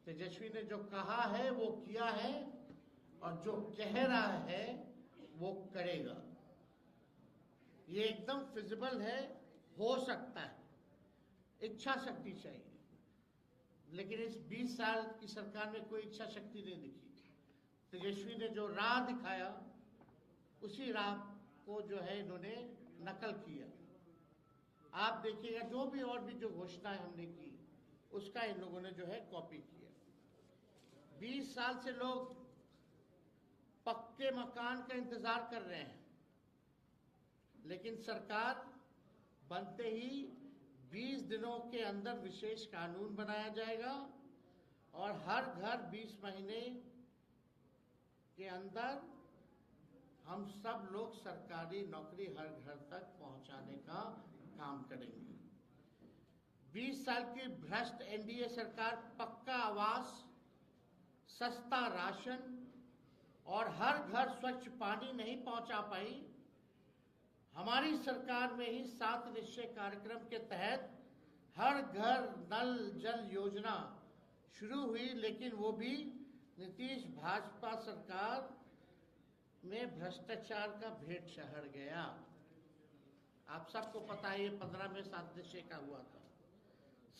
तेजस्वी ने जो कहा है वो किया है और जो कह रहा है वो करेगा। ये एकदम फिजिबल है, हो सकता है, इच्छा शक्ति चाहिए। लेकिन इस 20 साल की सरकार में कोई इच्छा शक्ति नहीं दिखी। तेजस्वी ने जो राह दिखाया उसी राह को जो है इन्होंने नकल किया। आप देखिएगा जो भी और भी जो घोषणाएं हमने की उसका इन लोगों ने जो है कॉपी किया। 20 साल से लोग पक्के मकान का इंतजार कर रहे हैं, लेकिन सरकार बनते ही 20 दिनों के अंदर विशेष कानून बनाया जाएगा और हर घर 20 महीने के अंदर हम सब लोग सरकारी नौकरी हर घर तक पहुंचाने का काम करेंगे। 20 साल की भ्रष्ट एनडीए सरकार पक्का आवास, सस्ता राशन और हर घर स्वच्छ पानी नहीं पहुंचा पाई। हमारी सरकार में ही 7 निश्चय कार्यक्रम के तहत हर घर नल जल योजना शुरू हुई, लेकिन वो भी नीतीश भाजपा सरकार में भ्रष्टाचार का भेंट चढ़ गया। आप सबको पता है ये 15 में 7 निश्चय का हुआ था।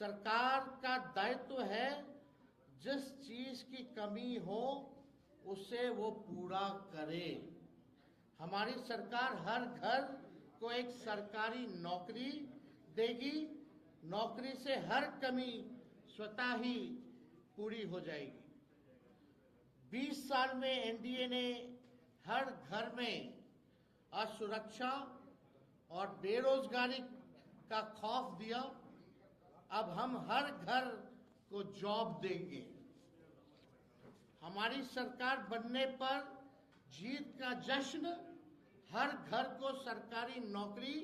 सरकार का दायित्व है जिस चीज की कमी हो उसे वो पूरा करे। हमारी सरकार हर घर को एक सरकारी नौकरी देगी। नौकरी से हर कमी स्वतः ही पूरी हो जाएगी। 20 साल में एनडीए ने हर घर में असुरक्षा और बेरोजगारी का खौफ दिया। अब हम हर घर को जॉब देंगे। हमारी सरकार बनने पर जीत का जश्न, हर घर को सरकारी नौकरी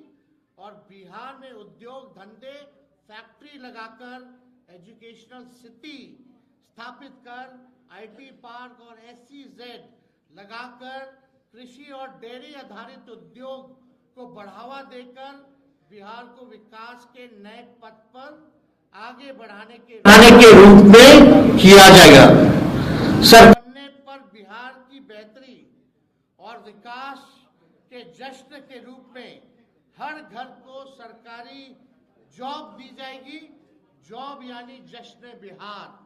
और बिहार में उद्योग धंधे फैक्ट्री लगाकर एजुकेशनल सिटी स्थापित कर आईटी पार्क और एसईजेड लगाकर कृषि और डेयरी आधारित उद्योग को बढ़ावा देकर बिहार को विकास के नए पथ पर आगे बढ़ाने के रूप में किया जाएगा। बनने पर बिहार की बेहतरी और विकास के जश्न के रूप में हर घर को सरकारी जॉब दी जाएगी। जॉब यानी जश्न बिहार,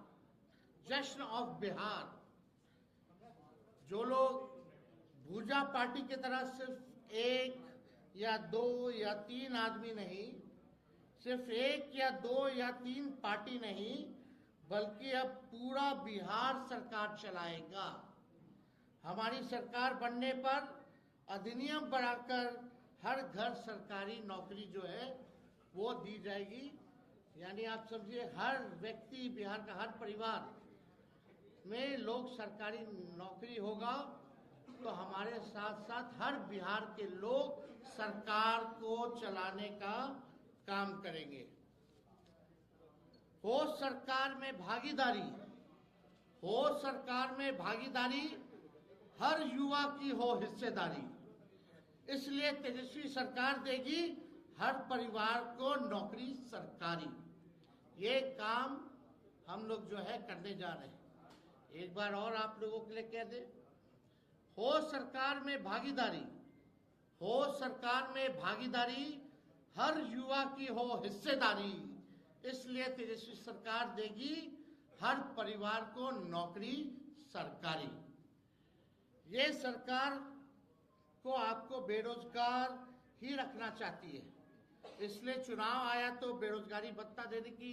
जश्न ऑफ बिहार। जो लोग भूजा पार्टी की तरह सिर्फ 1 या 2 या 3 आदमी नहीं, सिर्फ 1 या 2 या 3 पार्टी नहीं, बल्कि अब पूरा बिहार सरकार चलाएगा। हमारी सरकार बनने पर अधिनियम बनाकर हर घर सरकारी नौकरी जो है वो दी जाएगी। यानी आप समझिए हर व्यक्ति, बिहार का हर परिवार में लोग सरकारी नौकरी होगा, तो हमारे साथ साथ हर बिहार के लोग सरकार को चलाने का काम करेंगे। हो सरकार में भागीदारी, हो सरकार में भागीदारी, हर युवा की हो हिस्सेदारी। इसलिए तेजस्वी सरकार देगी हर परिवार को नौकरी सरकारी। ये काम हम लोग जो है करने जा रहे हैं। एक बार और आप लोगों के लिए कह दे, हो सरकार में भागीदारी, हो सरकार में भागीदारी, हर युवा की हो हिस्सेदारी। इसलिए तेजस्वी सरकार देगी हर परिवार को नौकरी सरकारी। ये सरकार को आपको बेरोजगार ही रखना चाहती है, इसलिए चुनाव आया तो बेरोजगारी भत्ता देने की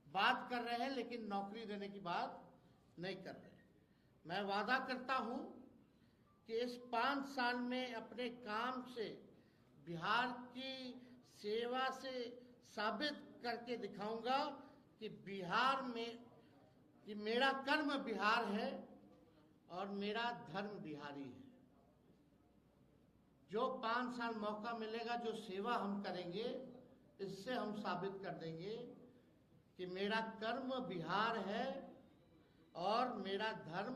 बात कर रहे हैं, लेकिन नौकरी देने की बात नहीं कर रहे। मैं वादा करता हूं कि इस 5 साल में अपने काम से बिहार की सेवा से साबित करके दिखाऊंगा कि बिहार में कि मेरा कर्म बिहार है और मेरा धर्म बिहारी है। जो 5 साल मौका मिलेगा, जो सेवा हम करेंगे, इससे हम साबित कर देंगे कि मेरा कर्म बिहार है और मेरा धर्म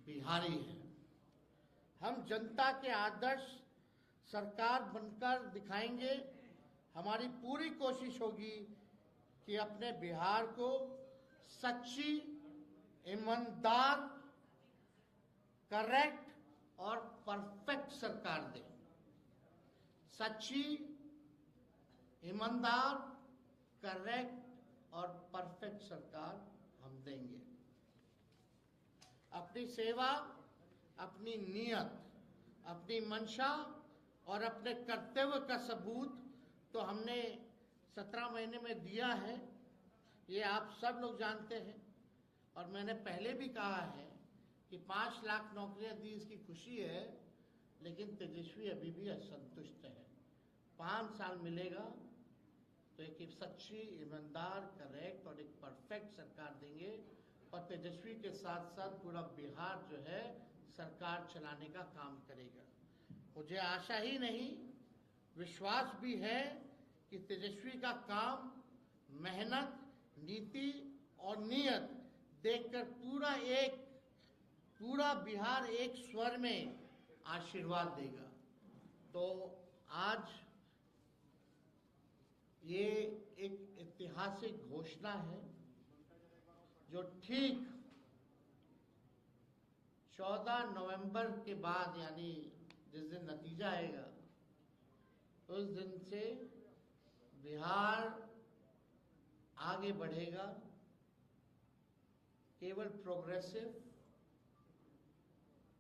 बिहारी है। हम जनता के आदर्श सरकार बनकर दिखाएंगे। हमारी पूरी कोशिश होगी कि अपने बिहार को सच्ची ईमानदार, करेक्ट और परफेक्ट सरकार दें। सच्ची, ईमानदार, करेक्ट और परफेक्ट सरकार हम देंगे। अपनी सेवा, अपनी नियत, अपनी मंशा और अपने कर्तव्य का सबूत तो हमने 17 महीने में दिया है, ये आप सब लोग जानते हैं। और मैंने पहले भी कहा है कि 5 लाख नौकरियां दी, इसकी खुशी है, लेकिन तेजस्वी अभी भी असंतुष्ट है। 5 साल मिलेगा तो एक सच्ची, ईमानदार, करेक्ट और एक परफेक्ट सरकार देंगे। और तेजस्वी के साथ साथ पूरा बिहार जो है सरकार चलाने का काम करेगा। मुझे आशा ही नहीं, विश्वास भी है कि तेजस्वी का काम, मेहनत, नीति और नियत देखकर पूरा बिहार एक स्वर में आशीर्वाद देगा। तो आज ये एक ऐतिहासिक घोषणा है जो ठीक 14 नवंबर के बाद, यानी जिस दिन नतीजा आएगा उस दिन से बिहार आगे बढ़ेगा। केवल प्रोग्रेसिव,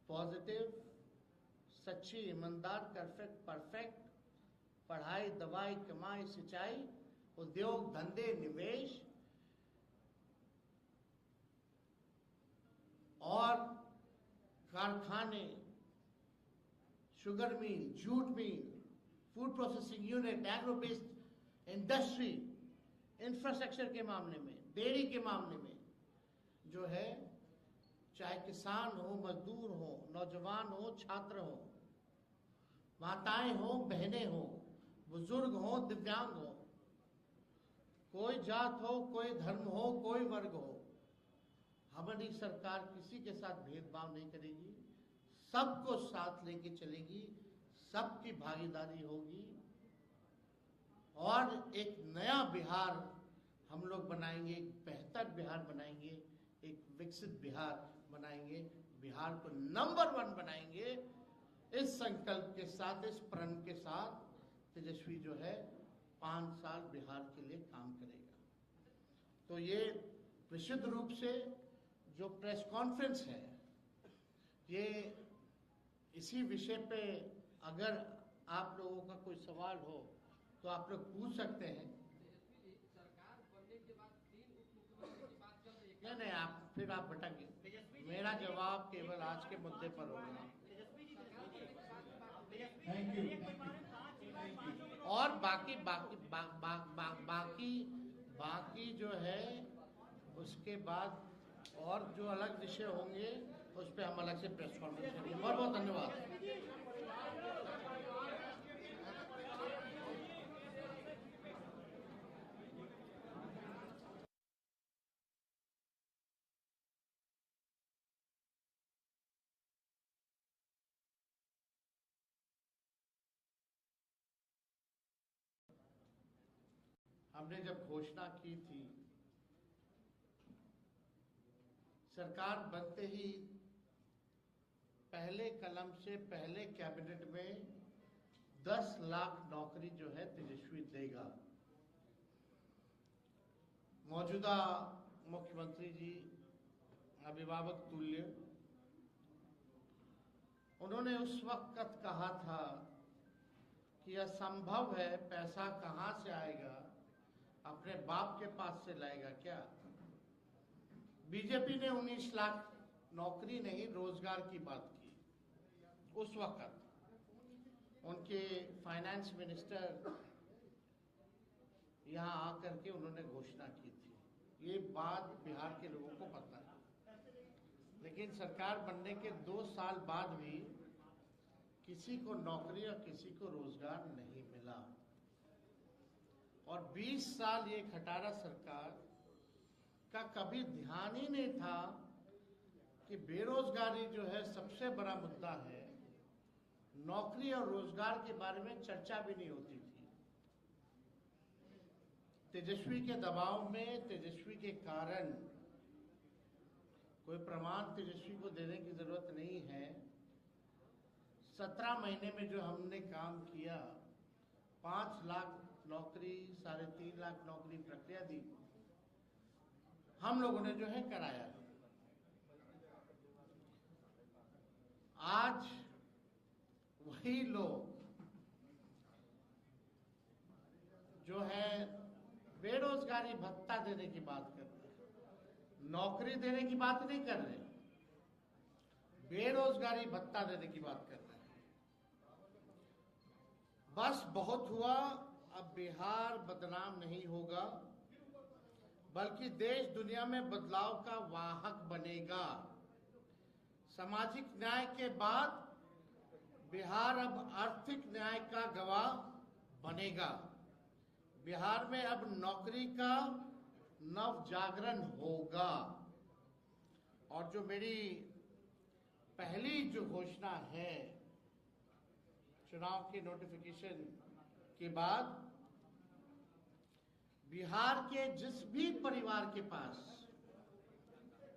पॉजिटिव, सच्ची, ईमानदार, परफेक्ट, पढ़ाई, दवाई, कमाई, सिंचाई, उद्योग, धंधे, निवेश और कारखाने, sugar mill, jute mill, food processing unit, agro based industry, infrastructure के मामले में, डेयरी के मामले में जो है, चाहे किसान हो, मजदूर हो, नौजवान हो, छात्र हो, माताएं हो, बहनें हो, बुजुर्ग हो, दिव्यांग हो, कोई जात हो, कोई धर्म हो, कोई वर्ग हो, हमारी सरकार किसी के साथ भेदभाव नहीं करेगी, सबको साथ लेके चलेगी, सबकी भागीदारी होगी और एक नया बिहार हम लोग बनाएंगे, एक बेहतर बिहार बनाएंगे, एक विकसित बिहार बनाएंगे, बिहार को नंबर 1 बनाएंगे। इस संकल्प के साथ, इस प्रण के साथ तेजस्वी जो है 5 साल बिहार के लिए काम करेगा। तो ये विशुद्ध रूप से जो प्रेस कॉन्फ्रेंस है, ये इसी विषय पे अगर आप लोगों का कोई सवाल हो तो आप लोग पूछ सकते हैं। नहीं, आप भटकेंगे। मेरा जवाब केवल आज के मुद्दे पर होगा। और बाकी जो है उसके बाद और जो अलग विषय होंगे उस पर हम अलग से प्रेस कॉन्फ्रेंस करेंगे। बहुत बहुत धन्यवाद। हमने जब घोषणा की थी, सरकार बनते ही पहले कलम से पहले कैबिनेट में 10 लाख नौकरी जो है तेजस्वी देगा। मौजूदा मुख्यमंत्री जी अभिभावक तुल्य, उन्होंने उस वक्त कहा था कि यह संभव है, पैसा कहां से आएगा, अपने बाप के पास से लाएगा क्या। बीजेपी ने 19 लाख नौकरी नहीं, रोजगार की बात की। उस वक्त उनके फाइनेंस मिनिस्टर यहां आकर के उन्होंने घोषणा की थी। ये बात बिहार के लोगों को पता है, लेकिन सरकार बनने के 2 साल बाद भी किसी को नौकरी और किसी को रोजगार नहीं मिला। और 20 साल ये खटारा सरकार का कभी ध्यान ही नहीं था कि बेरोजगारी जो है सबसे बड़ा मुद्दा है। नौकरी और रोजगार के बारे में चर्चा भी नहीं होती थी। तेजस्वी के दबाव में, तेजस्वी के कारण कोई प्रमाण तेजस्वी को देने की जरूरत नहीं है। 17 महीने में जो हमने काम किया, 5 लाख नौकरी, 3.5 लाख नौकरी प्रक्रिया दी, हम लोगों ने जो है कराया। आज वही लोग जो है बेरोजगारी भत्ता देने की बात कर रहे हैं, नौकरी देने की बात नहीं कर रहे, बेरोजगारी भत्ता देने की बात कर रहे हैं। बस बहुत हुआ, अब बिहार बदनाम नहीं होगा, बल्कि देश दुनिया में बदलाव का वाहक बनेगा। सामाजिक न्याय के बाद बिहार अब आर्थिक न्याय का गवाह बनेगा। बिहार में अब नौकरी का नव जागरण होगा। और जो मेरी पहली जो घोषणा है चुनाव के नोटिफिकेशन के बाद, बिहार के जिस भी परिवार के पास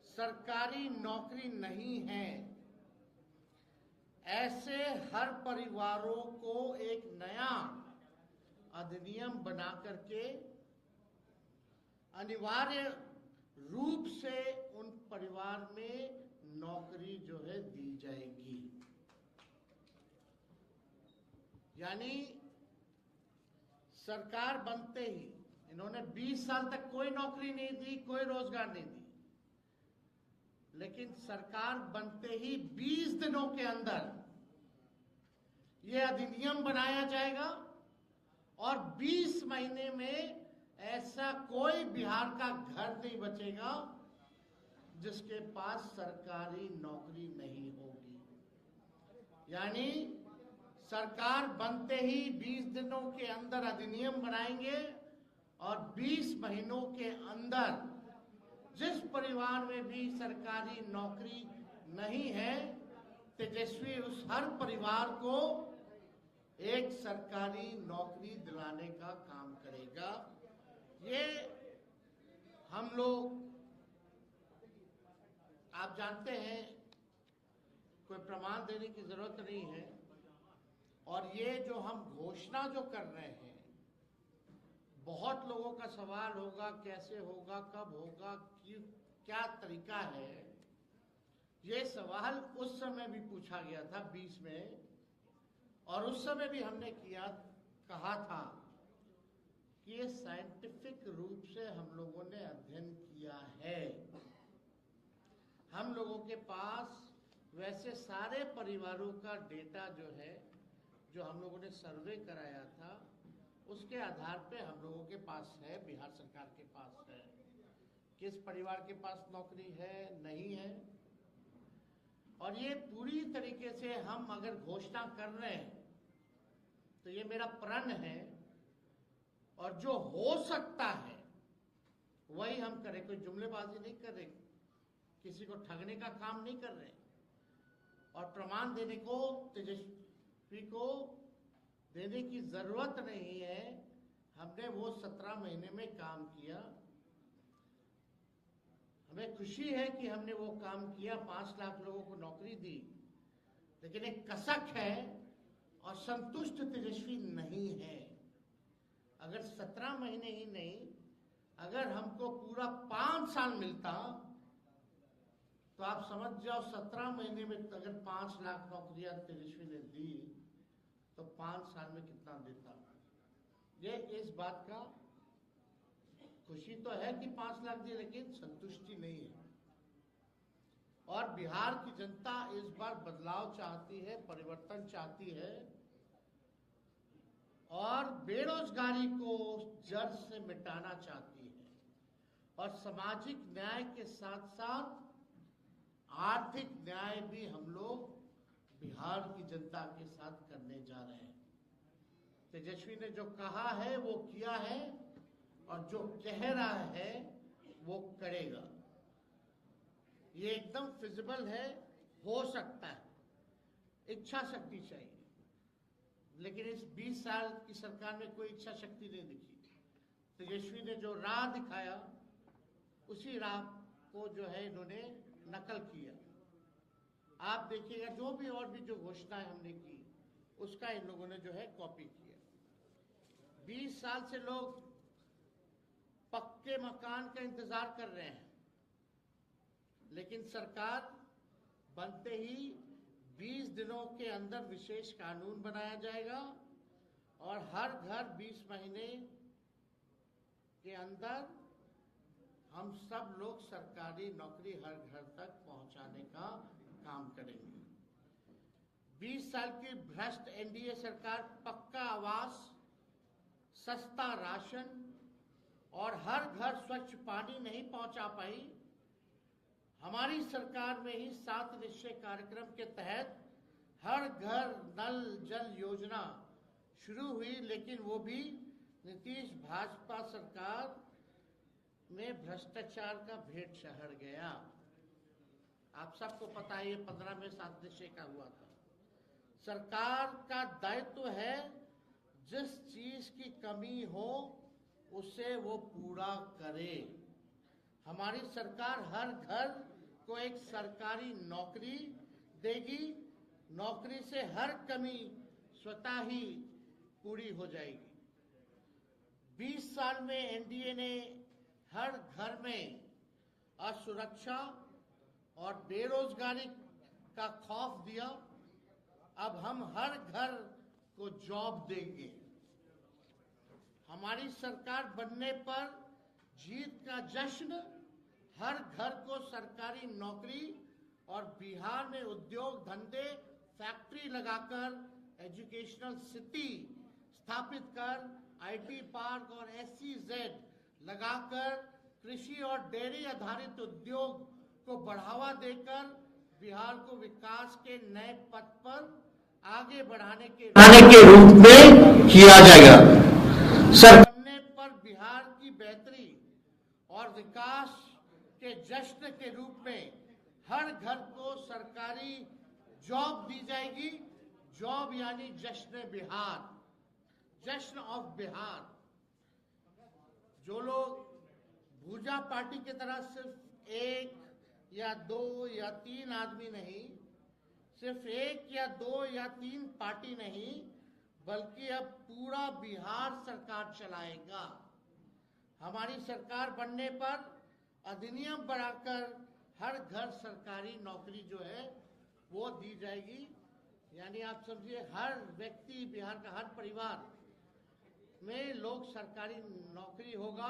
सरकारी नौकरी नहीं है, ऐसे हर परिवारों को एक नया अधिनियम बना करके अनिवार्य रूप से उन परिवार में नौकरी जो है दी जाएगी। यानी सरकार बनते ही इन्होंने 20 साल तक कोई नौकरी नहीं दी, कोई रोजगार नहीं दी, लेकिन सरकार बनते ही 20 दिनों के अंदर यह अधिनियम बनाया जाएगा और 20 महीने में ऐसा कोई बिहार का घर नहीं बचेगा जिसके पास सरकारी नौकरी नहीं होगी। यानी सरकार बनते ही 20 दिनों के अंदर अधिनियम बनाएंगे और 20 महीनों के अंदर जिस परिवार में भी सरकारी नौकरी नहीं है, तेजस्वी उस हर परिवार को एक सरकारी नौकरी दिलाने का काम करेगा। ये हम लोग, आप जानते हैं, कोई प्रमाण देने की जरूरत नहीं है। और ये जो हम घोषणा जो कर रहे हैं, बहुत लोगों का सवाल होगा कैसे होगा, कब होगा, क्या तरीका है। ये सवाल उस समय भी पूछा गया था 20 में, और उस समय भी हमने कहा था कि ये साइंटिफिक रूप से हम लोगों ने अध्ययन किया है। हम लोगों के पास वैसे सारे परिवारों का डेटा जो है, जो हम लोगों ने सर्वे कराया था, उसके आधार पे हम लोगों के पास है, बिहार सरकार के पास है, किस परिवार के पास नौकरी है, नहीं है। और ये पूरी तरीके से हम अगर घोषणा कर रहे हैं तो ये मेरा प्रण है, और जो हो सकता है वही हम करें। कोई जुमलेबाजी नहीं कर रहे, किसी को ठगने का काम नहीं कर रहे, और प्रमाण देने को तेजस्वी को देने की जरूरत नहीं है। हमने वो 17 महीने में काम किया। हमें खुशी है कि हमने वो काम किया, 5 लाख लोगों को नौकरी दी, लेकिन एक कसक है और संतुष्ट तेजस्वी नहीं है। अगर 17 महीने ही नहीं, अगर हमको पूरा 5 साल मिलता तो आप समझ जाओ 17 महीने में अगर 5 लाख नौकरियां तेजस्वी ने दी तो 5 साल में कितना देता। ये इस बात का खुशी तो है कि 5 लाख दिए, लेकिन संतुष्टि नहीं है। और बिहार की जनता इस बार बदलाव चाहती है, परिवर्तन चाहती है, और बेरोजगारी को जड़ से मिटाना चाहती है, और सामाजिक न्याय के साथ साथ आर्थिक न्याय भी हम लोग बिहार की जनता के साथ करने जा रहे हैं। तेजस्वी ने जो कहा है वो किया है, और जो कह रहा है वो करेगा। ये एकदम फिजिबल है, हो सकता है, इच्छा शक्ति चाहिए। लेकिन इस 20 साल की सरकार में कोई इच्छा शक्ति नहीं दिखी। तेजस्वी ने जो राह दिखाया उसी राह को जो है इन्होंने नकल किया। आप देखिएगा जो भी और भी जो घोषणाएं हमने की उसका इन लोगों ने जो है कॉपी किया। 20 साल से लोग पक्के मकान का इंतजार कर रहे हैं, लेकिन सरकार बनते ही 20 दिनों के अंदर विशेष कानून बनाया जाएगा और हर घर 20 महीने के अंदर हम सब लोग सरकारी नौकरी हर घर तक पहुंचाने का काम करेंगे। 20 साल की भ्रष्ट एनडीए सरकार पक्का आवास, सस्ता राशन और हर घर स्वच्छ पानी नहीं पहुंचा पाई। हमारी सरकार में ही 7 निश्चय कार्यक्रम के तहत हर घर नल जल योजना शुरू हुई, लेकिन वो भी नीतीश भाजपा सरकार में भ्रष्टाचार का भेंट चढ़ गया। आप सबको पता है ये 15 में 7 निश्चय का हुआ था। सरकार का दायित्व है जिस चीज की कमी हो उसे वो पूरा करे। हमारी सरकार हर घर को एक सरकारी नौकरी देगी। नौकरी से हर कमी स्वतः ही पूरी हो जाएगी। 20 साल में एनडीए ने हर घर में असुरक्षा और बेरोजगारी का खौफ दिया। अब हम हर घर को जॉब देंगे। हमारी सरकार बनने पर जीत का जश्न, हर घर को सरकारी नौकरी और बिहार में उद्योग धंधे फैक्ट्री लगाकर एजुकेशनल सिटी स्थापित कर आईटी पार्क और SEZ लगाकर कृषि और डेयरी आधारित उद्योग को बढ़ावा देकर बिहार को विकास के नए पथ पर आगे बढ़ाने के रूप में किया जाएगा। बनने पर बिहार की बेहतरी और विकास के जश्न के रूप में हर घर को सरकारी जॉब दी जाएगी। जॉब यानी जश्न बिहार, जश्न ऑफ बिहार। जो लोग भूजा पार्टी की तरह सिर्फ 1 या 2 या 3 आदमी नहीं, सिर्फ 1 या 2 या 3 पार्टी नहीं, बल्कि अब पूरा बिहार सरकार चलाएगा। हमारी सरकार बनने पर अधिनियम बढ़ाकर हर घर सरकारी नौकरी जो है वो दी जाएगी। यानी आप समझिए हर व्यक्ति, बिहार का हर परिवार में लोग सरकारी नौकरी होगा,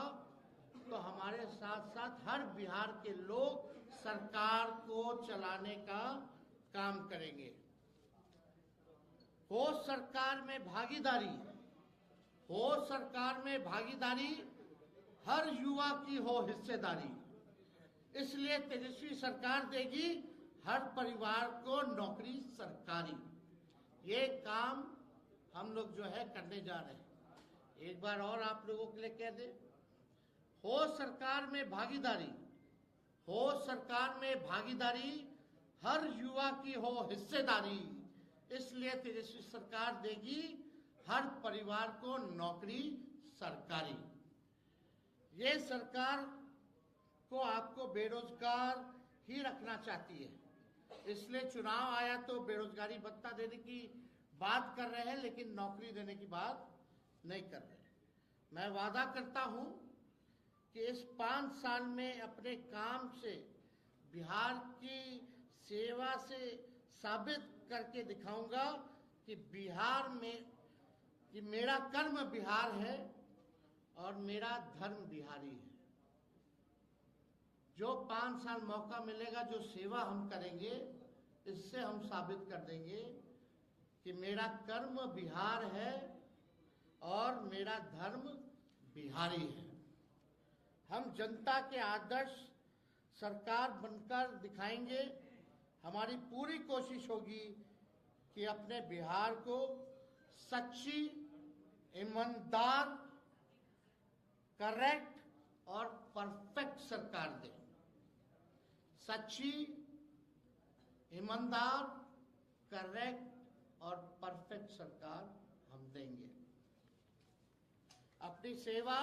तो हमारे साथ साथ हर बिहार के लोग सरकार को चलाने का काम करेंगे। हो सरकार में भागीदारी, हो सरकार में भागीदारी, हर युवा की हो हिस्सेदारी। इसलिए तेजस्वी सरकार देगी हर परिवार को नौकरी सरकारी। ये काम हम लोग जो है करने जा रहे हैं। एक बार और आप लोगों के लिए कह दे, हो सरकार में भागीदारी, हो सरकार में भागीदारी, हर युवा की हो हिस्सेदारी। इसलिए तेजस्वी सरकार देगी हर परिवार को नौकरी सरकारी। ये सरकार को आपको बेरोजगार ही रखना चाहिए, इसलिए चुनाव आया तो बेरोजगारी भत्ता देने की बात कर रहे हैं, लेकिन नौकरी देने की बात नहीं कर रहे। मैं वादा करता हूं कि इस 5 साल में अपने काम से बिहार की सेवा से साबित करके दिखाऊंगा कि बिहार में कि मेरा कर्म बिहार है और मेरा धर्म बिहारी है। जो 5 साल मौका मिलेगा, जो सेवा हम करेंगे, इससे हम साबित कर देंगे कि मेरा कर्म बिहार है और मेरा धर्म बिहारी है। हम जनता के आदर्श सरकार बनकर दिखाएंगे। हमारी पूरी कोशिश होगी कि अपने बिहार को सच्ची, ईमानदार, करेक्ट और परफेक्ट सरकार दें। सच्ची, ईमानदार, करेक्ट और परफेक्ट सरकार हम देंगे। अपनी सेवा,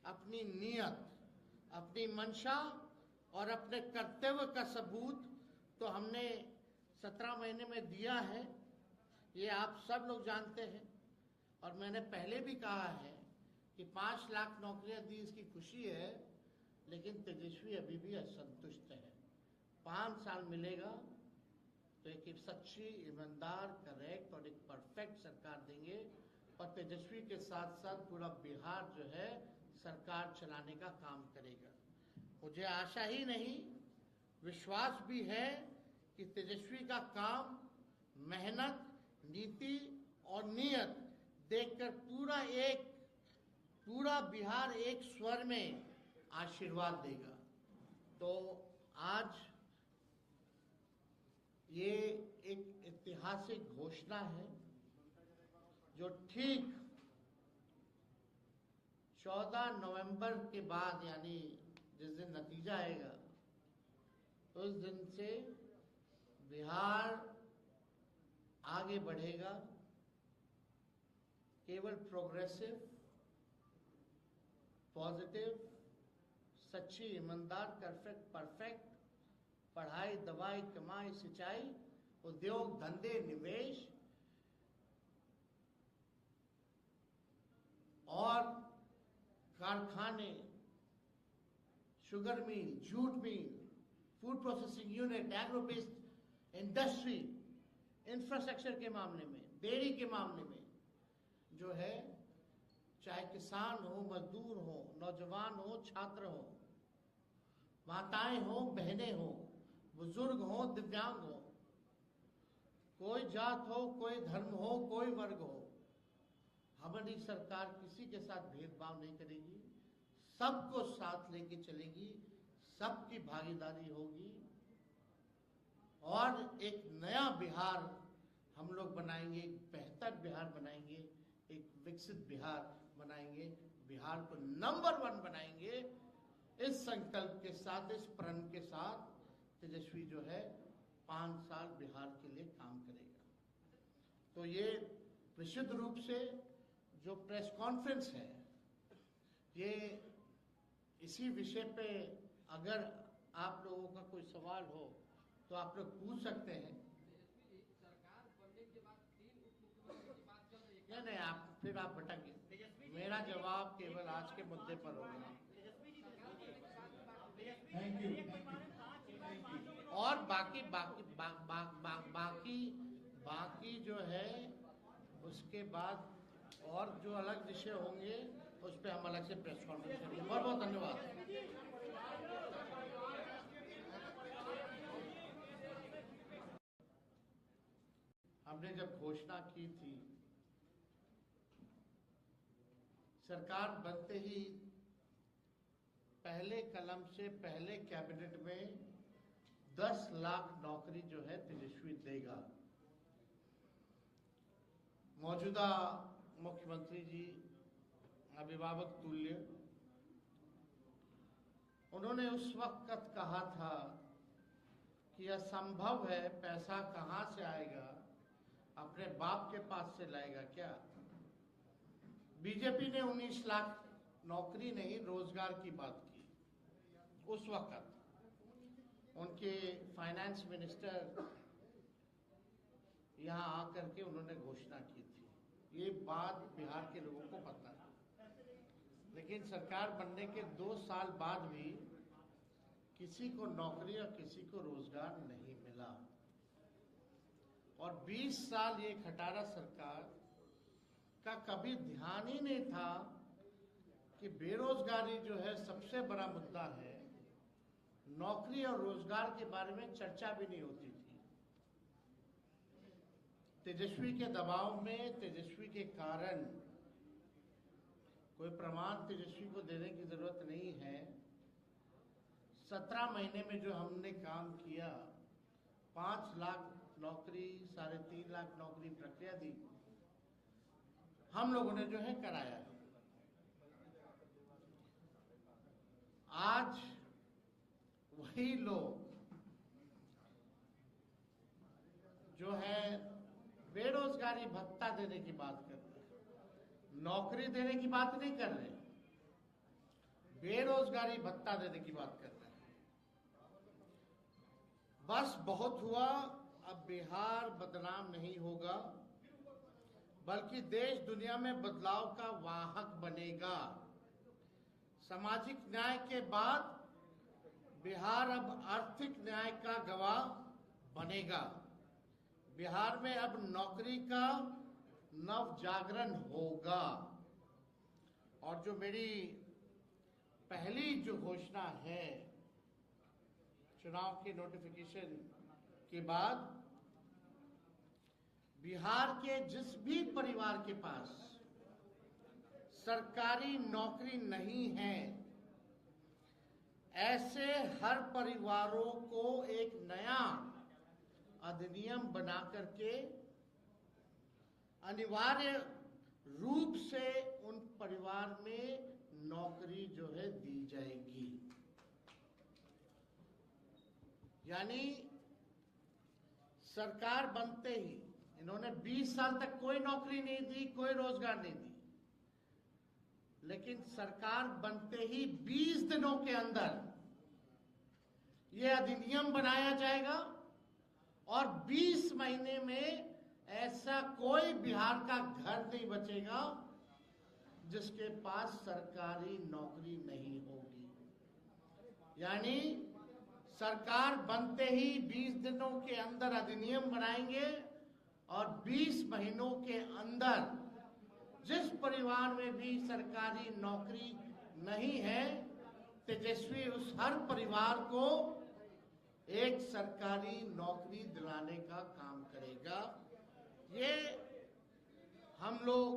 अपनी नियत, अपनी मंशा और अपने कर्तव्य का सबूत तो हमने 17 महीने में दिया है, ये आप सब लोग जानते हैं। और मैंने पहले भी कहा है कि 5 लाख नौकरियां दी, इसकी खुशी है, लेकिन तेजस्वी अभी भी असंतुष्ट है। 5 साल मिलेगा तो एक सच्ची, ईमानदार, करेक्ट और एक परफेक्ट सरकार देंगे, और तेजस्वी के साथ साथ पूरा बिहार जो है सरकार चलाने का काम करेगा। मुझे आशा ही नहीं, विश्वास भी है कि तेजस्वी का काम, मेहनत, नीति और नियत देखकर पूरा बिहार एक स्वर में आशीर्वाद देगा। तो आज ये एक ऐतिहासिक घोषणा है जो ठीक 14 नवंबर के बाद, यानी जिस दिन नतीजा आएगा उस दिन से बिहार आगे बढ़ेगा। केवल प्रोग्रेसिव, पॉजिटिव, सच्ची, ईमानदार, परफेक्ट, पढ़ाई, दवाई, कमाई, सिंचाई, उद्योग, धंधे, निवेश और कारखाने, sugar mill, jute mill, food processing unit, agro based industry, infrastructure के मामले में, डेयरी के मामले में जो है, चाहे किसान हो, मजदूर हो, नौजवान हो, छात्र हो, माताएं हो, बहनें हो, बुजुर्ग हो, दिव्यांग हो, कोई जात हो, कोई धर्म हो, कोई वर्ग हो, हमारी सरकार किसी के साथ भेदभाव नहीं करेगी, सबको साथ लेके चलेगी, सबकी भागीदारी होगी और एक नया बिहार हम लोग बनाएंगे, एक बेहतर बिहार बनाएंगे, एक विकसित बिहार बनाएंगे, बिहार को नंबर 1 बनाएंगे। इस संकल्प के साथ, इस प्रण के साथ तेजस्वी जो है 5 साल बिहार के लिए काम करेगा। तो ये विशुद्ध रूप से जो प्रेस कॉन्फ्रेंस है, ये इसी विषय पे अगर आप लोगों का कोई सवाल हो तो आप लोग पूछ सकते हैं। नहीं, आप फिर आप भटक, मेरा जवाब केवल आज के मुद्दे पर होगा। Thank you. और बाकी जो है उसके बाद और जो अलग विषय होंगे उस पर हम अलग से प्रेस कॉन्फ्रेंस करेंगे। बहुत बहुत धन्यवाद। हमने जब घोषणा की थी, सरकार बनते ही पहले कलम से पहले कैबिनेट में 10 लाख नौकरी जो है तेजस्वी देगा। मौजूदा मुख्यमंत्री जी अभिभावक तुल्य, उन्होंने उस वक्त कहा था कि असंभव है, पैसा कहां से आएगा, अपने बाप के पास से लाएगा क्या। बीजेपी ने 19 लाख नौकरी नहीं, रोजगार की बात की। उस वक्त उनके फाइनेंस मिनिस्टर यहाँ आकर के उन्होंने घोषणा की थी। ये बात बिहार के लोगों को पता है, लेकिन सरकार बनने के 2 साल बाद भी किसी को नौकरी और किसी को रोजगार नहीं मिला। और 20 साल ये खटारा सरकार का कभी ध्यान ही नहीं था कि बेरोजगारी जो है सबसे बड़ा मुद्दा है, नौकरी और रोजगार के बारे में चर्चा भी नहीं होती थी। तेजस्वी के दबाव में, तेजस्वी के कारण, कोई प्रमाण तेजस्वी को देने की जरूरत नहीं है, 17 महीने में जो हमने काम किया, 5 लाख नौकरी, 3.5 लाख नौकरी प्रक्रिया दी, हम लोगों ने जो है कराया। आज वही लोग जो है बेरोजगारी भत्ता देने की बात कर रहे हैं, नौकरी देने की बात नहीं कर रहे, बेरोजगारी भत्ता देने की बात कर रहे हैं। बस बहुत हुआ, अब बिहार बदनाम नहीं होगा, बल्कि देश दुनिया में बदलाव का वाहक बनेगा। सामाजिक न्याय के बाद बिहार अब आर्थिक न्याय का गवाह बनेगा। बिहार में अब नौकरी का नव जागरण होगा। और जो मेरी पहली जो घोषणा है चुनाव के नोटिफिकेशन के बाद, बिहार के जिस भी परिवार के पास सरकारी नौकरी नहीं है, ऐसे हर परिवारों को एक नया अधिनियम बना करके अनिवार्य रूप से उन परिवार में नौकरी जो है दी जाएगी। यानी सरकार बनते ही इन्होंने 20 साल तक कोई नौकरी नहीं दी, कोई रोजगार नहीं दी, लेकिन सरकार बनते ही 20 दिनों के अंदर यह अधिनियम बनाया जाएगा और 20 महीने में ऐसा कोई बिहार का घर नहीं बचेगा जिसके पास सरकारी नौकरी नहीं होगी। यानी सरकार बनते ही 20 दिनों के अंदर अधिनियम बनाएंगे और 20 महीनों के अंदर जिस परिवार में भी सरकारी नौकरी नहीं है, तेजस्वी उस हर परिवार को एक सरकारी नौकरी दिलाने का काम करेगा। ये हम लोग,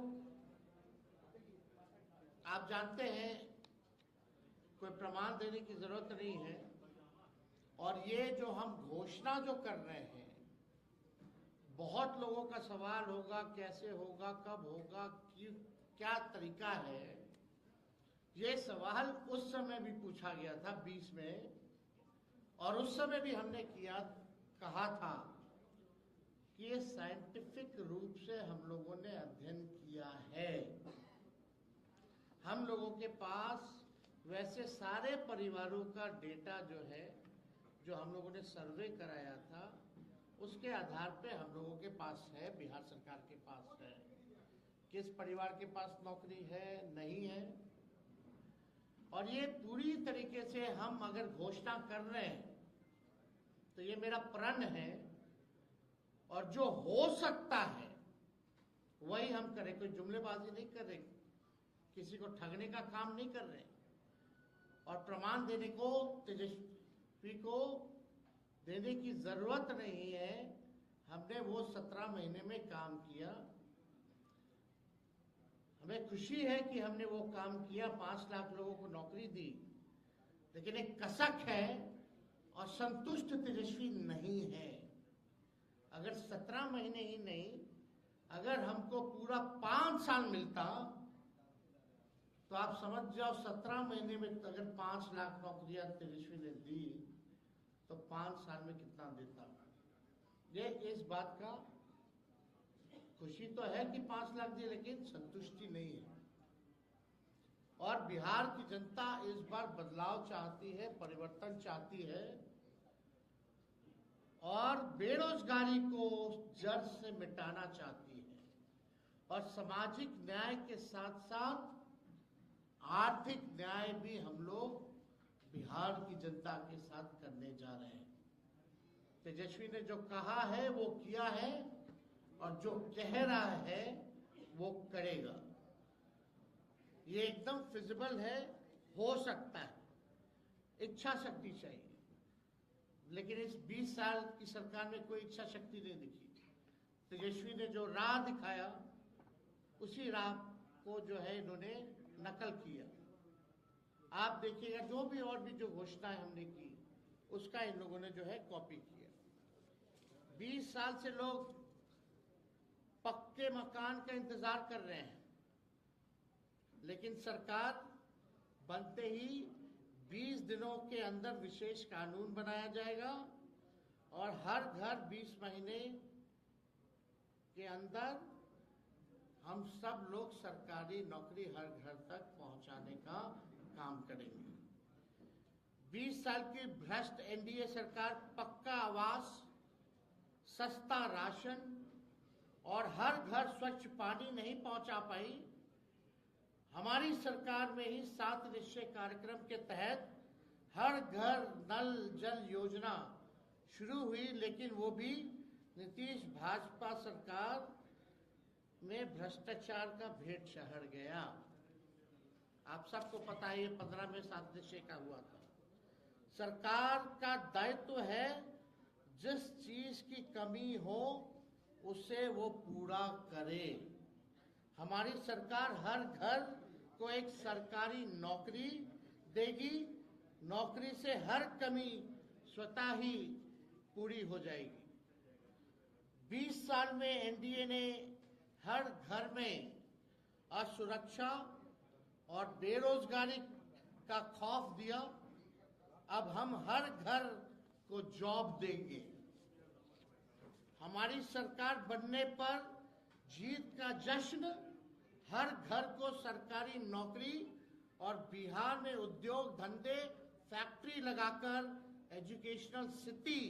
आप जानते हैं, कोई प्रमाण देने की जरूरत नहीं है। और ये जो हम घोषणा जो कर रहे हैं, बहुत लोगों का सवाल होगा कैसे होगा, कब होगा, क्या तरीका है। ये सवाल उस समय भी पूछा गया था 20 में, और उस समय भी हमने कहा था कि ये साइंटिफिक रूप से हम लोगों ने अध्ययन किया है। हम लोगों के पास वैसे सारे परिवारों का डेटा जो है, जो हम लोगों ने सर्वे कराया था, उसके आधार पे हम लोगों के पास है, बिहार सरकार के पास है, किस परिवार के पास नौकरी है, नहीं है। और ये पूरी तरीके से हम अगर घोषणा कर रहे हैं तो ये मेरा प्रण है, और जो हो सकता है वही हम करें। कोई जुमलेबाजी नहीं कर रहे, किसी को ठगने का काम नहीं कर रहे, और प्रमाण देने को तेजस्वी को देने की जरूरत नहीं है। हमने वो 17 महीने में काम किया। हमें खुशी है कि हमने वो काम किया, 5 लाख लोगों को नौकरी दी, लेकिन एक कसक है और संतुष्ट तेजस्वी नहीं है। अगर 17 महीने ही नहीं, अगर हमको पूरा 5 साल मिलता तो आप समझ जाओ 17 महीने में अगर 5 लाख नौकरियां तेजस्वी ने दी तो 5 साल में कितना देता। ये इस बात का खुशी तो है कि 5 लाख दिए, लेकिन संतुष्टि नहीं है। और बिहार की जनता इस बार बदलाव चाहती है, परिवर्तन चाहती है, और बेरोजगारी को जड़ से मिटाना चाहती है, और सामाजिक न्याय के साथ साथ आर्थिक न्याय भी हम लोग बिहार की जनता के साथ करने जा रहे हैं। तेजस्वी ने जो कहा है वो किया है, और जो कह रहा है वो करेगा। ये एकदम फिजिबल है, हो सकता है, इच्छा शक्ति चाहिए। लेकिन इस 20 साल की सरकार में कोई इच्छा शक्ति नहीं दिखी। तेजस्वी ने जो राह दिखाया, उसी राह को जो है इन्होंने नकल किया। आप देखिएगा जो भी और भी जो घोषणाएं हमने की, उसका इन लोगों ने जो है कॉपी किया। 20 साल से लोग पक्के मकान का इंतजार कर रहे हैं, लेकिन सरकार बनते ही 20 दिनों के अंदर विशेष कानून बनाया जाएगा, और हर घर 20 महीने के अंदर हम सब लोग सरकारी नौकरी हर घर तक पहुंचाने का काम करेंगे। 20 साल की भ्रष्ट एनडीए सरकार पक्का आवास, सस्ता राशन और हर घर स्वच्छ पानी नहीं पहुंचा पाई। हमारी सरकार में ही 7 निश्चय कार्यक्रम के तहत हर घर नल जल योजना शुरू हुई, लेकिन वो भी नीतीश भाजपा सरकार में भ्रष्टाचार का भेंट चढ़ गया। आप सबको पता है ये 15 में 7 निश्चय का हुआ था। सरकार का दायित्व है जिस चीज की कमी हो उसे वो पूरा करे। हमारी सरकार हर घर को एक सरकारी नौकरी देगी। नौकरी से हर कमी स्वतः ही पूरी हो जाएगी। 20 साल में एनडीए ने हर घर में असुरक्षा और बेरोजगारी का खौफ दिया। अब हम हर घर को जॉब देंगे। हमारी सरकार बनने पर जीत का जश्न, हर घर को सरकारी नौकरी और बिहार में उद्योग धंधे फैक्ट्री लगाकर एजुकेशनल सिटी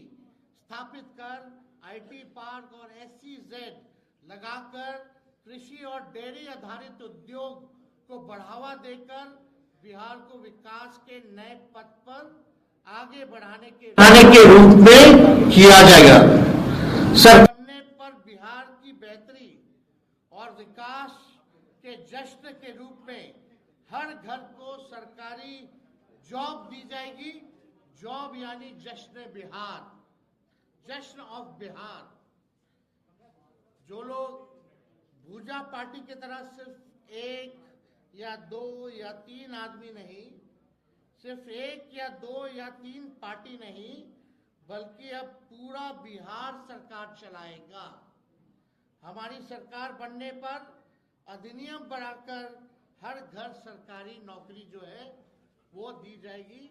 स्थापित कर आईटी पार्क और एसईजेड लगाकर कृषि और डेयरी आधारित उद्योग को बढ़ावा देकर बिहार को विकास के नए पथ पर आगे बढ़ाने के रूप में किया जाएगा। बनने पर बिहार की बेहतरी और विकास के जश्न के रूप में हर घर को सरकारी जॉब दी जाएगी। जॉब यानी जश्न बिहार, जश्न ऑफ बिहार। जो लोग भूजा पार्टी की तरह सिर्फ 1 या 2 या 3 आदमी नहीं, सिर्फ 1 या 2 या 3 पार्टी नहीं, बल्कि अब पूरा बिहार सरकार चलाएगा। हमारी सरकार बनने पर अधिनियम बढ़ाकर हर घर सरकारी नौकरी जो है वो दी जाएगी।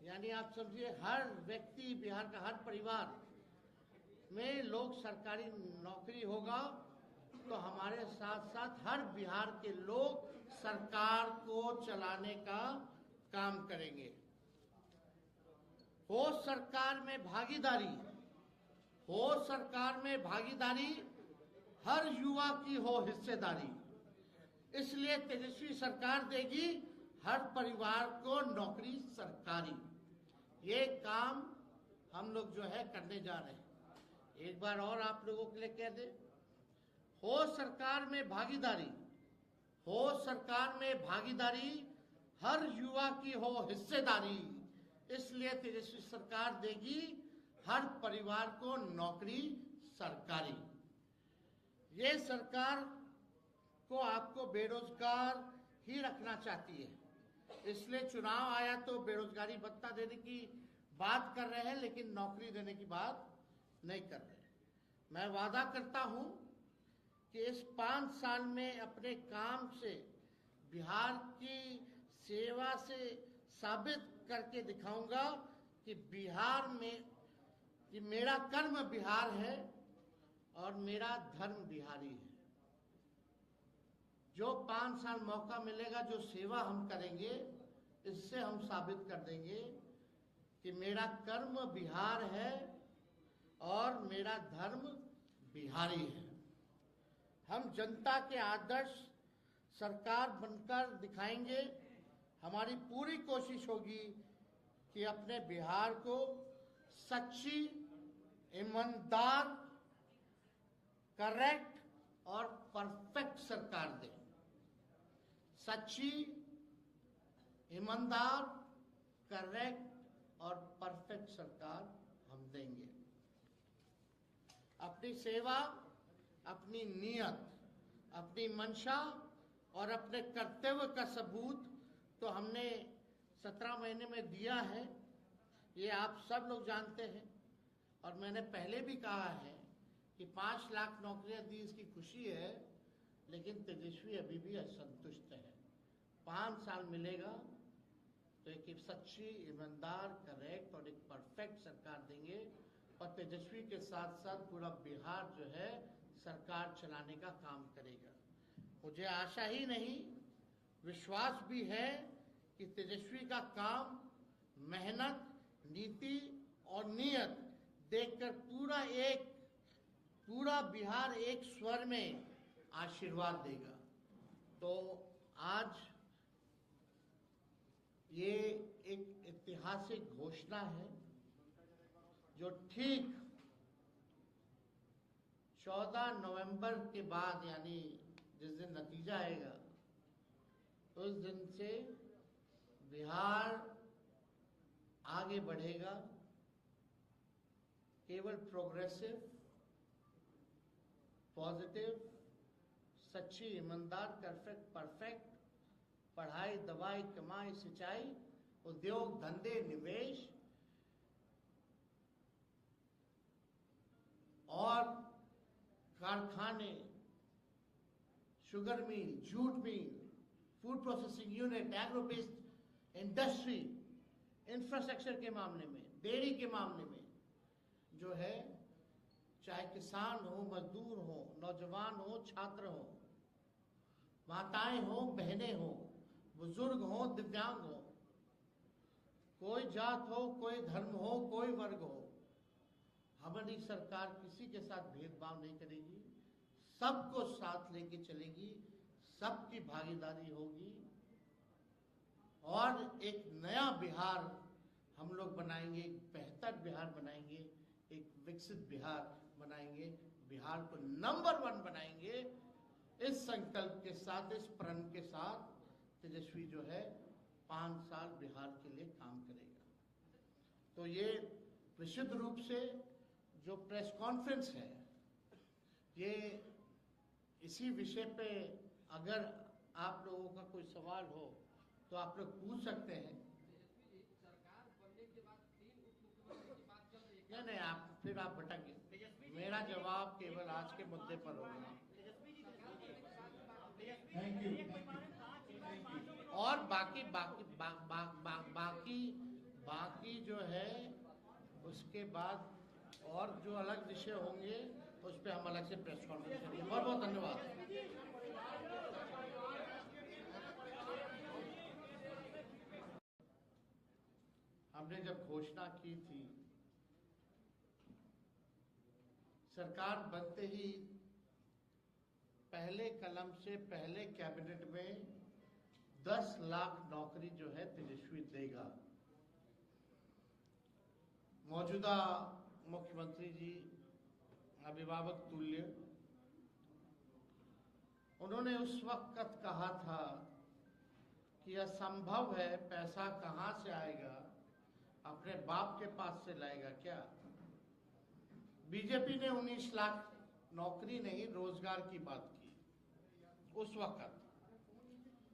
यानी आप समझिए हर व्यक्ति, बिहार का हर परिवार में लोग सरकारी नौकरी होगा, तो हमारे साथ साथ हर बिहार के लोग सरकार को चलाने का काम करेंगे। हो सरकार में भागीदारी, हो सरकार में भागीदारी, हर युवा की हो हिस्सेदारी। इसलिए तेजस्वी सरकार देगी हर परिवार को नौकरी सरकारी। ये काम हम लोग जो है करने जा रहे हैं। एक बार और आप लोगों के लिए कह दे, हो सरकार में भागीदारी, हो सरकार में भागीदारी, हर युवा की हो हिस्सेदारी। इसलिए तेजस्वी सरकार देगी हर परिवार को नौकरी सरकारी। ये सरकार को आपको बेरोजगार ही रखना चाहिए, इसलिए चुनाव आया तो बेरोजगारी भत्ता देने की बात कर रहे हैं, लेकिन नौकरी देने की बात नहीं कर रहे। मैं वादा करता हूं कि इस 5 साल में अपने काम से बिहार की सेवा से साबित करके दिखाऊंगा कि बिहार में कि मेरा कर्म बिहार है और मेरा धर्म बिहारी है। जो 5 साल मौका मिलेगा, जो सेवा हम करेंगे, इससे हम साबित कर देंगे कि मेरा कर्म बिहार है और मेरा धर्म बिहारी है। हम जनता के आदर्श सरकार बनकर दिखाएंगे। हमारी पूरी कोशिश होगी कि अपने बिहार को सच्ची, ईमानदार, करेक्ट और परफेक्ट सरकार दें। सच्ची, ईमानदार, करेक्ट और परफेक्ट सरकार हम देंगे। अपनी सेवा, अपनी नियत, अपनी मंशा और अपने कर्तव्य का सबूत तो हमने 17 महीने में दिया है, ये आप सब लोग जानते हैं। और मैंने पहले भी कहा है कि 5 लाख नौकरियां दी, इसकी खुशी है, लेकिन तेजस्वी अभी भी असंतुष्ट है। 5 साल मिलेगा तो एक सच्ची, ईमानदार, करेक्ट और एक परफेक्ट सरकार देंगे। और तेजस्वी के साथ साथ पूरा बिहार जो है सरकार चलाने का काम करेगा। मुझे आशा ही नहीं, विश्वास भी है कि तेजस्वी का काम मेहनत, नीति और नियत देखकर पूरा बिहार एक स्वर में आशीर्वाद देगा। तो आज ये एक ऐतिहासिक घोषणा है जो ठीक 14 नवंबर के बाद, यानी जिस दिन नतीजा आएगा उस दिन से बिहार आगे बढ़ेगा। केवल प्रोग्रेसिव, पॉजिटिव, सच्ची, ईमानदार, परफेक्ट पढ़ाई, दवाई, कमाई, सिंचाई, उद्योग, धंधे, निवेश और कारखाने, sugar mill, jute mill, food processing unit, agro based industry, infrastructure के मामले में, डेयरी के मामले में जो है, चाहे किसान हो, मजदूर हो, नौजवान हो, छात्र हो, माताएं हो, बहनें हो, बुजुर्ग हो, दिव्यांग हो, कोई जात हो, कोई धर्म हो, कोई वर्ग हो, हमारी सरकार किसी के साथ भेदभाव नहीं करेगी, सबको साथ लेके चलेगी, सबकी भागीदारी होगी और एक नया बिहार हम लोग बनाएंगे, एक बेहतर बिहार बनाएंगे, एक विकसित बिहार बनाएंगे, बिहार को नंबर 1 बनाएंगे। इस संकल्प के साथ, इस प्रण के साथ तेजस्वी जो है 5 साल बिहार के लिए काम करेगा। तो ये विशुद्ध रूप से जो प्रेस कॉन्फ्रेंस है, ये इसी विषय पे अगर आप लोगों का कोई सवाल हो तो आप लोग पूछ सकते हैं। नहीं, आप भटकेंगे। मेरा जवाब केवल आज के मुद्दे पर होगा। Thank you. और बाकी जो है उसके बाद और जो अलग विषय होंगे उस पर हम अलग से प्रेस कॉन्फ्रेंस करेंगे। बहुत बहुत धन्यवाद। हमने जब घोषणा की थी, सरकार बनते ही पहले कलम से पहले कैबिनेट में 10 लाख नौकरी जो है तेजस्वी देगा। मौजूदा मुख्यमंत्री जी अभिभावक तुल्य, उन्होंने उस वक्त कहा था कि असंभव है, पैसा कहां से आएगा, अपने बाप के पास से लाएगा क्या। बीजेपी ने 19 लाख नौकरी नहीं, रोजगार की बात की। उस वक्त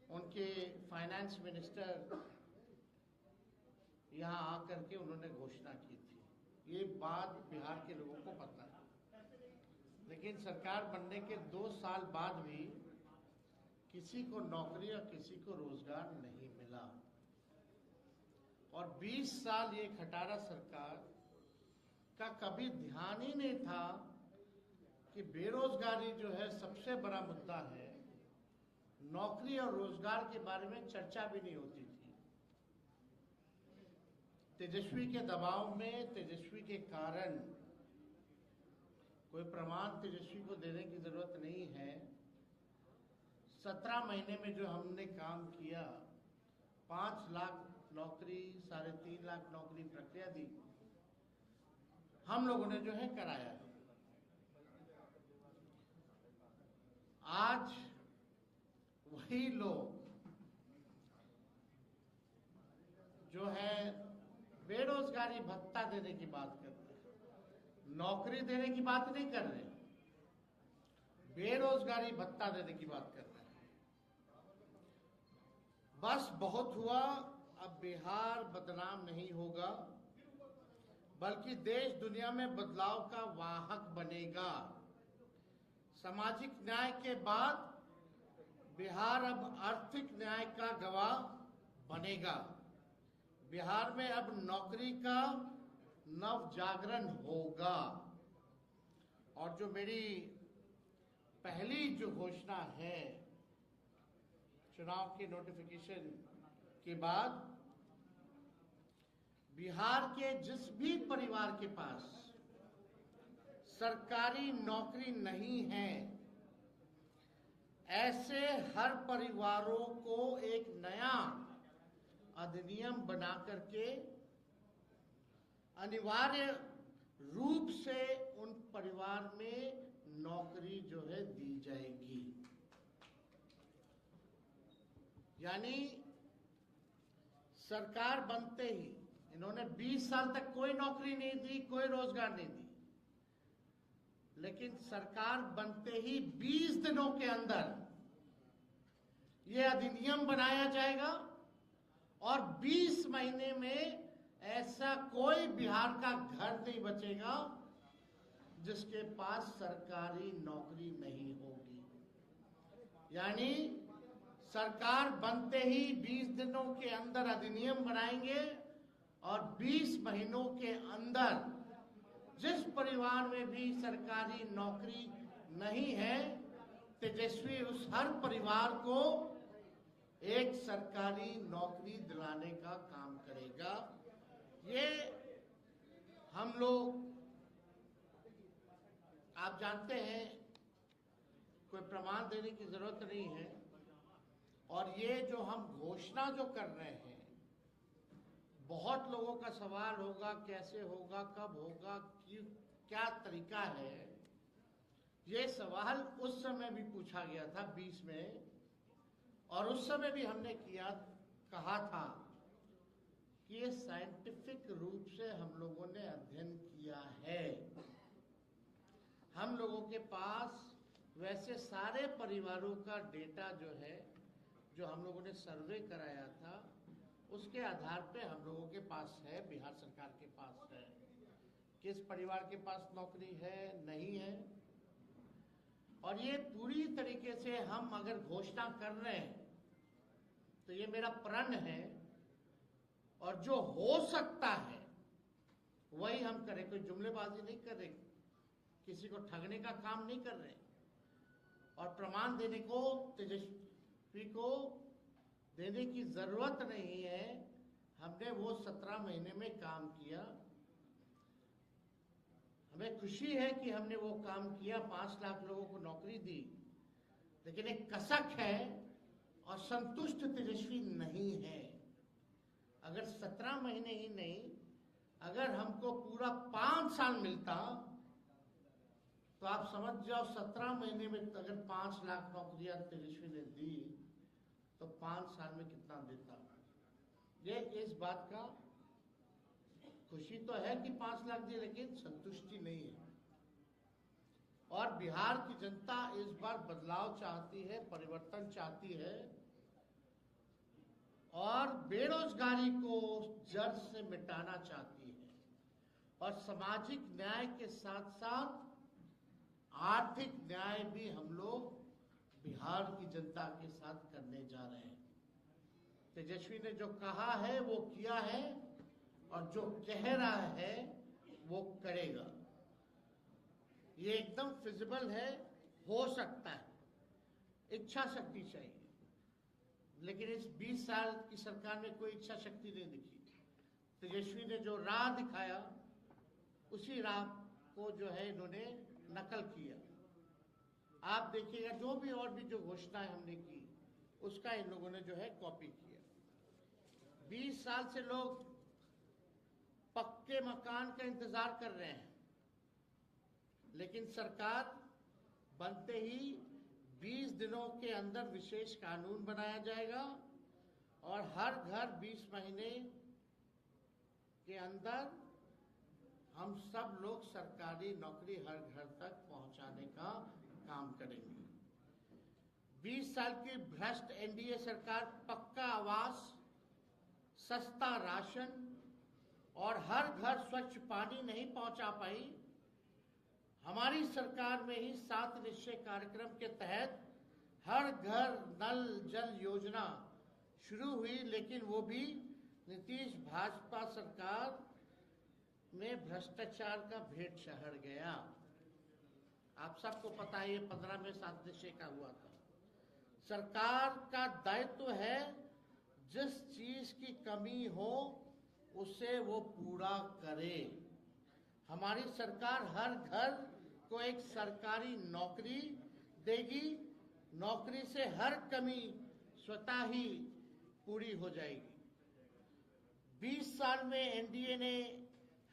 उनके फाइनेंस मिनिस्टर यहां आकर के उन्होंने घोषणा की थी। ये बात बिहार के लोगों को पता है, लेकिन सरकार बनने के 2 साल बाद भी किसी को नौकरी और किसी को रोजगार नहीं मिला। और 20 साल ये खटारा सरकार का कभी ध्यान ही नहीं था कि बेरोजगारी जो है सबसे बड़ा मुद्दा है। नौकरी और रोजगार के बारे में चर्चा भी नहीं होती थी। तेजस्वी के दबाव में, तेजस्वी के कारण, कोई प्रमाण तेजस्वी को देने की जरूरत नहीं है, 17 महीने में जो हमने काम किया, 5 लाख नौकरी, 3.5 लाख नौकरी प्रक्रिया दी, हम लोगों ने जो है कराया। आज वही लोग जो है बेरोजगारी भत्ता देने की बात कर रहे हैं, नौकरी देने की बात नहीं कर रहे, बेरोजगारी भत्ता देने की बात कर रहे हैं। बस बहुत हुआ, अब बिहार बदनाम नहीं होगा, बल्कि देश दुनिया में बदलाव का वाहक बनेगा। सामाजिक न्याय के बाद बिहार अब आर्थिक न्याय का गवाह बनेगा। बिहार में अब नौकरी का नव जागरण होगा। और जो मेरी पहली जो घोषणा है चुनाव के नोटिफिकेशन के बाद, बिहार के जिस भी परिवार के पास सरकारी नौकरी नहीं है, ऐसे हर परिवारों को एक नया अधिनियम बना करके अनिवार्य रूप से उन परिवार में नौकरी जो है दी जाएगी। यानी सरकार बनते ही इन्होंने 20 साल तक कोई नौकरी नहीं दी, कोई रोजगार नहीं दी, लेकिन सरकार बनते ही 20 दिनों के अंदर यह अधिनियम बनाया जाएगा और 20 महीने में ऐसा कोई बिहार का घर नहीं बचेगा जिसके पास सरकारी नौकरी नहीं होगी। यानी सरकार बनते ही 20 दिनों के अंदर अधिनियम बनाएंगे और 20 महीनों के अंदर जिस परिवार में भी सरकारी नौकरी नहीं है, तेजस्वी उस हर परिवार को एक सरकारी नौकरी दिलाने का काम करेगा। ये हम लोग, आप जानते हैं, कोई प्रमाण देने की जरूरत नहीं है। और ये जो हम घोषणा जो कर रहे हैं, बहुत लोगों का सवाल होगा कैसे होगा, कब होगा, क्या तरीका है। ये सवाल उस समय भी पूछा गया था 20 में, और उस समय भी हमने कहा था कि ये साइंटिफिक रूप से हम लोगों ने अध्ययन किया है। हम लोगों के पास वैसे सारे परिवारों का डेटा जो है, जो हम लोगों ने सर्वे कराया था, उसके आधार पे हम लोगों के पास है, बिहार सरकार के पास है, किस परिवार के पास नौकरी है, नहीं है। और ये पूरी तरीके से हम अगर घोषणा कर रहे हैं तो ये मेरा प्रण है, और जो हो सकता है वही हम करें। कोई जुमलेबाजी नहीं कर रहे, किसी को ठगने का काम नहीं कर रहे, और प्रमाण देने को तेजस्वी को देने की जरूरत नहीं है। हमने वो 17 महीने में काम किया। हमें खुशी है कि हमने वो काम किया, 5 लाख लोगों को नौकरी दी, लेकिन एक कसक है और संतुष्ट तेजस्वी नहीं है। अगर 17 महीने ही नहीं, अगर हमको पूरा 5 साल मिलता तो आप समझ जाओ 17 महीने में अगर 5 लाख नौकरियां तेजस्वी ने दी तो 5 साल में कितना देता। ये इस बात का खुशी तो है कि 5 लाख दी, लेकिन संतुष्टि नहीं है। और बिहार की जनता इस बार बदलाव चाहती है, परिवर्तन चाहती है, और बेरोजगारी को जड़ से मिटाना चाहती है, और सामाजिक न्याय के साथ साथ आर्थिक न्याय भी हम लोग बिहार की जनता के साथ करने जा रहे हैं। तेजस्वी ने जो कहा है वो किया है, और जो कह रहा है वो करेगा। ये एकदम फिजिबल है, हो सकता है, इच्छा शक्ति चाहिए। लेकिन इस 20 साल की सरकार में कोई इच्छा शक्ति नहीं दिखी। तेजस्वी ने जो राह दिखाया, उसी राह को जो है इन्होंने नकल किया। आप देखिएगा जो भी और भी जो घोषणाएं हमने की, उसका इन लोगों ने जो है कॉपी किया। 20 साल से लोग पक्के मकान का इंतजार कर रहे हैं, लेकिन सरकार बनते ही 20 दिनों के अंदर विशेष कानून बनाया जाएगा, और हर घर 20 महीने के अंदर हम सब लोग सरकारी नौकरी हर घर तक पहुंचाने का काम करेंगे। 20 साल की भ्रष्ट एनडीए सरकार पक्का आवास, सस्ता राशन और हर घर स्वच्छ पानी नहीं पहुंचा पाई। हमारी सरकार में ही 7 निश्चय कार्यक्रम के तहत हर घर नल जल योजना शुरू हुई, लेकिन वो भी नीतीश भाजपा सरकार में भ्रष्टाचार का भेंट चढ़ गया। आप सबको पता है, ये 15 में 7 निश्चय का हुआ था। सरकार का दायित्व है जिस चीज की कमी हो उसे वो पूरा करे। हमारी सरकार हर घर को एक सरकारी नौकरी देगी। नौकरी से हर कमी स्वतः ही पूरी हो जाएगी। 20 साल में एनडीए ने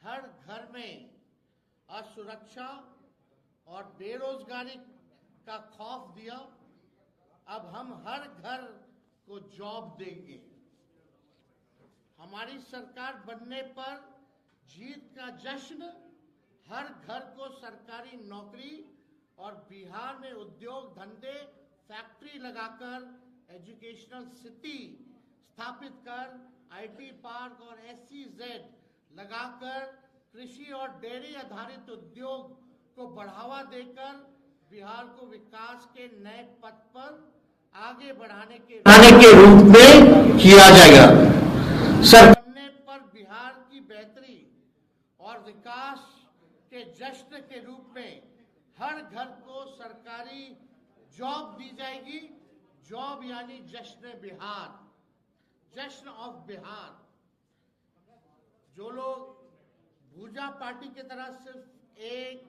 हर घर में असुरक्षा और बेरोजगारी का खौफ दिया। अब हम हर घर को जॉब देंगे। हमारी सरकार बनने पर जीत का जश्न, हर घर को सरकारी नौकरी और बिहार में उद्योग धंधे फैक्ट्री लगाकर एजुकेशनल सिटी स्थापित कर आईटी पार्क और SEZ लगाकर कृषि और डेयरी आधारित उद्योग को बढ़ावा देकर बिहार को विकास के नए पथ पर आगे बढ़ाने के रूप में किया जाएगा। बनने पर बिहार की बेहतरी और विकास के जश्न के रूप में हर घर को सरकारी जॉब दी जाएगी। जॉब यानी जश्न बिहार, जश्न ऑफ बिहार। जो लोग भूजा पार्टी की तरह सिर्फ 1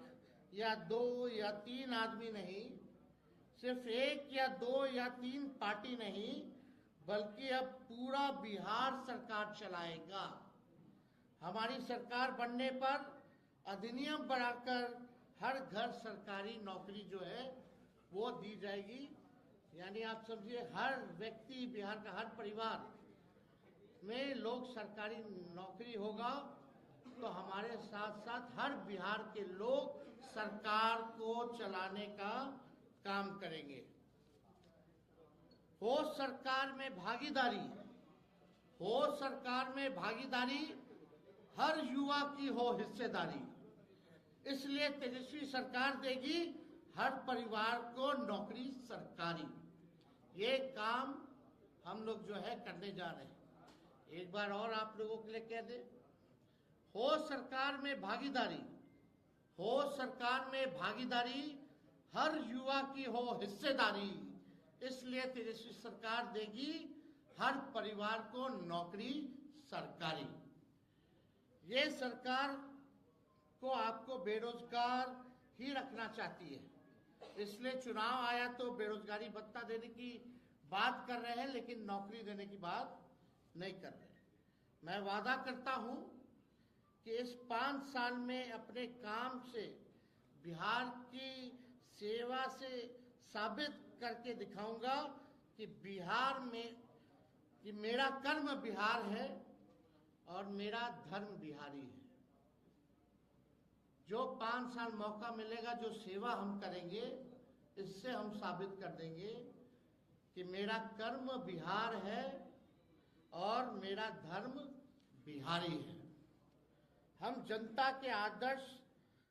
या 2 या 3 आदमी नहीं, सिर्फ 1 या 2 या 3 पार्टी नहीं, बल्कि अब पूरा बिहार सरकार चलाएगा। हमारी सरकार बनने पर अधिनियम बढ़ाकर हर घर सरकारी नौकरी जो है वो दी जाएगी। यानी आप समझिए हर व्यक्ति, बिहार का हर परिवार में लोग सरकारी नौकरी होगा, तो हमारे साथ साथ हर बिहार के लोग सरकार को चलाने का काम करेंगे। हो सरकार में भागीदारी, हो सरकार में भागीदारी, हर युवा की हो हिस्सेदारी। इसलिए तेजस्वी सरकार देगी हर परिवार को नौकरी सरकारी। ये काम हम लोग जो है करने जा रहे हैं। एक बार और आप लोगों के लिए कह दें, हो सरकार में भागीदारी, हो सरकार में भागीदारी, हर युवा की हो हिस्सेदारी। इसलिए तेजस्वी सरकार देगी हर परिवार को नौकरी सरकारी। ये सरकार को आपको बेरोजगार ही रखना चाहती है। इसलिए चुनाव आया तो बेरोजगारी भत्ता देने की बात कर रहे हैं, लेकिन नौकरी देने की बात नहीं कर रहे। मैं वादा करता हूं कि इस 5 साल में अपने काम से बिहार की सेवा से साबित करके दिखाऊंगा कि बिहार में कि मेरा कर्म बिहार है और मेरा धर्म बिहारी है। जो 5 साल मौका मिलेगा, जो सेवा हम करेंगे, इससे हम साबित कर देंगे कि मेरा कर्म बिहार है और मेरा धर्म बिहारी है। हम जनता के आदर्श